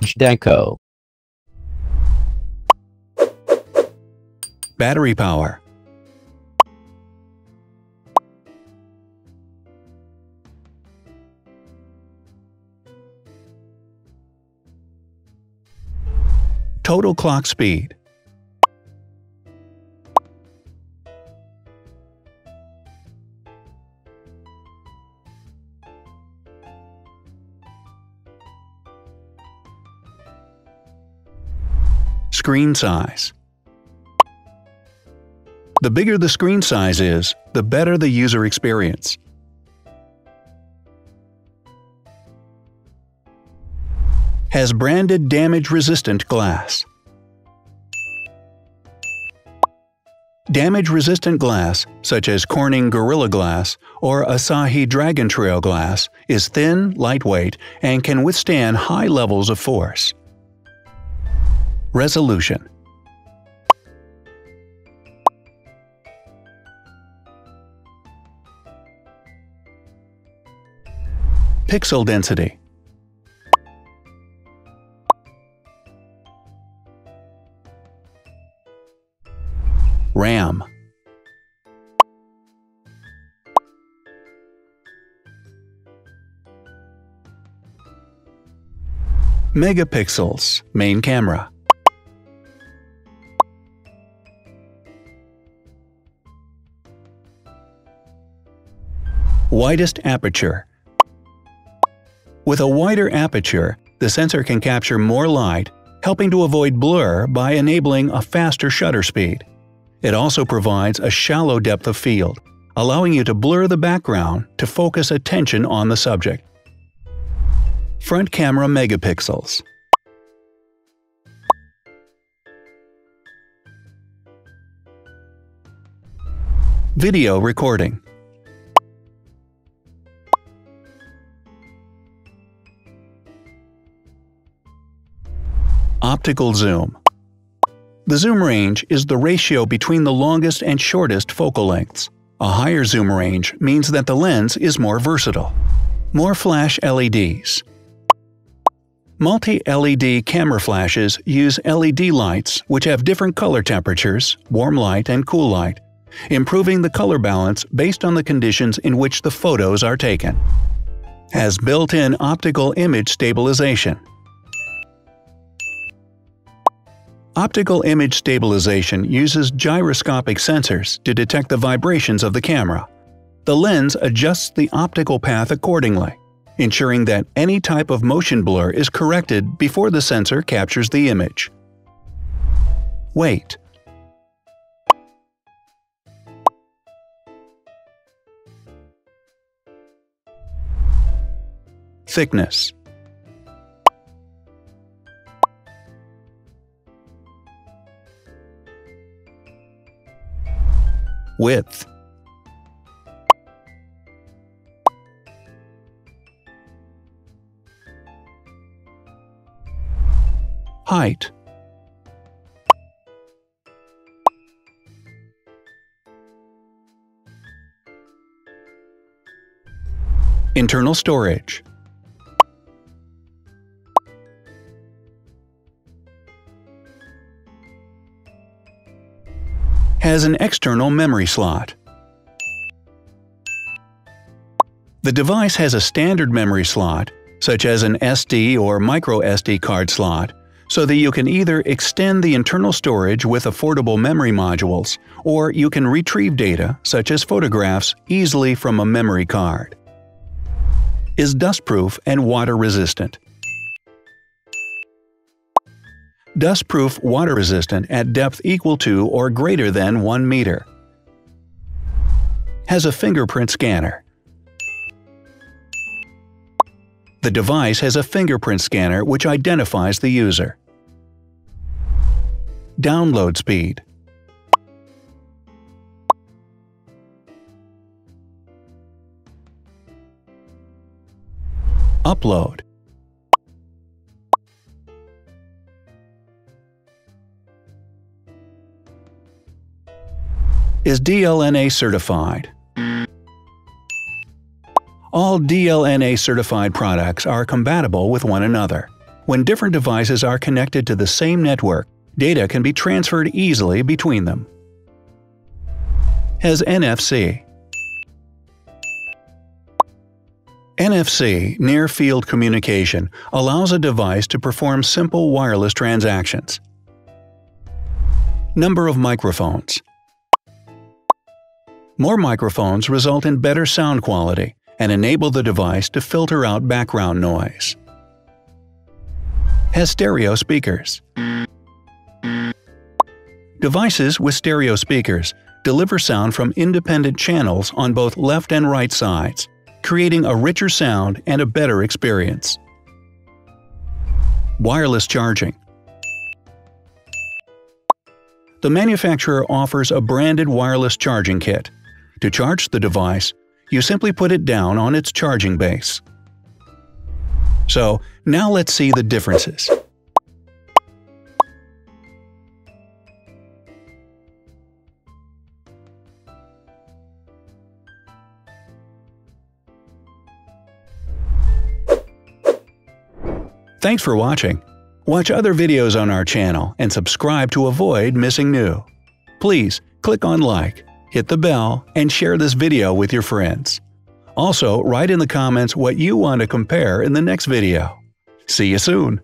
Zhdanko. Battery power. Total clock speed. Screen size. The bigger the screen size is, the better the user experience. Has branded damage-resistant glass. Damage-resistant glass, such as Corning Gorilla Glass or Asahi Dragon Trail glass, is thin, lightweight, and can withstand high levels of force. Resolution. Pixel density. RAM. Megapixels, main camera. Widest aperture. With a wider aperture, the sensor can capture more light, helping to avoid blur by enabling a faster shutter speed. It also provides a shallow depth of field, allowing you to blur the background to focus attention on the subject. Front camera megapixels. Video recording. Optical zoom. The zoom range is the ratio between the longest and shortest focal lengths. A higher zoom range means that the lens is more versatile. More flash LEDs. Multi-LED camera flashes use LED lights which have different color temperatures, warm light and cool light, improving the color balance based on the conditions in which the photos are taken. Has built-in optical image stabilization. Optical image stabilization uses gyroscopic sensors to detect the vibrations of the camera. The lens adjusts the optical path accordingly, ensuring that any type of motion blur is corrected before the sensor captures the image. Weight. Thickness. Width. Height. Internal storage. Has an external memory slot. The device has a standard memory slot, such as an SD or micro SD card slot, so that you can either extend the internal storage with affordable memory modules, or you can retrieve data, such as photographs, easily from a memory card. Is dustproof and water-resistant. Dustproof water-resistant at depth equal to or greater than 1 meter. Has a fingerprint scanner. The device has a fingerprint scanner which identifies the user. Download speed. Upload. Is DLNA certified. All DLNA certified products are compatible with one another. When different devices are connected to the same network, data can be transferred easily between them. Has NFC. NFC, Near Field Communication, allows a device to perform simple wireless transactions. Number of microphones. More microphones result in better sound quality and enable the device to filter out background noise. Has stereo speakers. Devices with stereo speakers deliver sound from independent channels on both left and right sides, creating a richer sound and a better experience. Wireless charging. The manufacturer offers a branded wireless charging kit. To charge the device, you simply put it down on its charging base. So, now let's see the differences. Thanks for watching. Watch other videos on our channel and subscribe to avoid missing new. Please click on like, hit the bell, and share this video with your friends. Also, write in the comments what you want to compare in the next video. See you soon!